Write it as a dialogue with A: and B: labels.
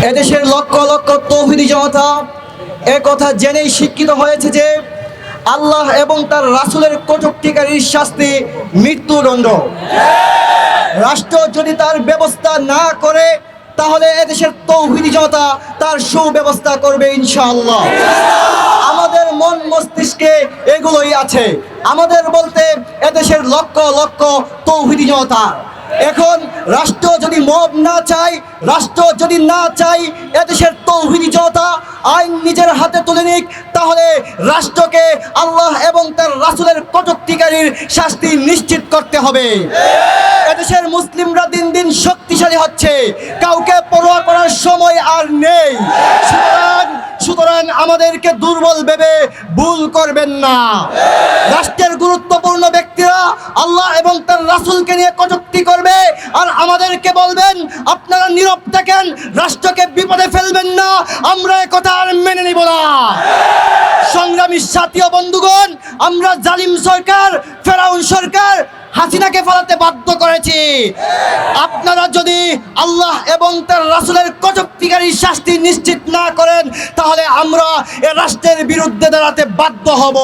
A: এদেশের লক্ষ লক্ষ তৌহিদি জনতা কথা জেনেই শিক্ষিত হয়েছে যে আল্লাহ এবং তার রাসূলের কটূক্তিকারীর শাস্তি মৃত্যুদণ্ড। রাষ্ট্র যদি তার ব্যবস্থা না করে তাহলে এদেশের তৌহিদি জনতা তার সুব্যবস্থা করবে ইনশাআল্লাহ। আমাদের মন মস্তিষ্কে এগুলোই আছে। আমাদের বলতে এদেশের লক্ষ লক্ষ তৌহিদি জনতা। এখন রাষ্ট্র যদি মব না চায়, রাষ্ট্র যদি না চায় এদেশের তৌহিদি জনতা আইন নিজের হাতে তুলে নিক, তাহলে রাষ্ট্রকে আল্লাহ এবং তার রাসূলের কটূক্তিকারীর শাস্তি নিশ্চিত করতে হবে। এদেশের মুসলিমরা দিন দিন শক্তিশালী হচ্ছে, কাউকে পরোয়া করার সময় আর নেই। সুতরাং আমাদেরকে দুর্বল ভেবে ভুল করবেন না। রাষ্ট্রের গুরুত্বপূর্ণ ব্যক্তিরা আল্লাহ এবং তার রাসূলকে নিয়ে কটূক্তি করবে আর আমাদেরকে বলবেন আপনারা নীরব থাকেন, রাষ্ট্রকে বিপদে ফেলবেন না। আমরা একথা আর মেনে নিব না। সংগ্রামী সাথী ও বন্ধুগণ, আমরা জালিম সরকার, ফেরাউন সরকার হাসিনাকে পালাতে বাধ্য করেছি। আপনারা যদি আল্লাহ এবং তার রাসূলের কটূক্তিকারী শাস্তি নিশ্চিত না করেন তাহলে আমরা এ রাষ্ট্রের বিরুদ্ধে দাঁড়াতে বাধ্য হব।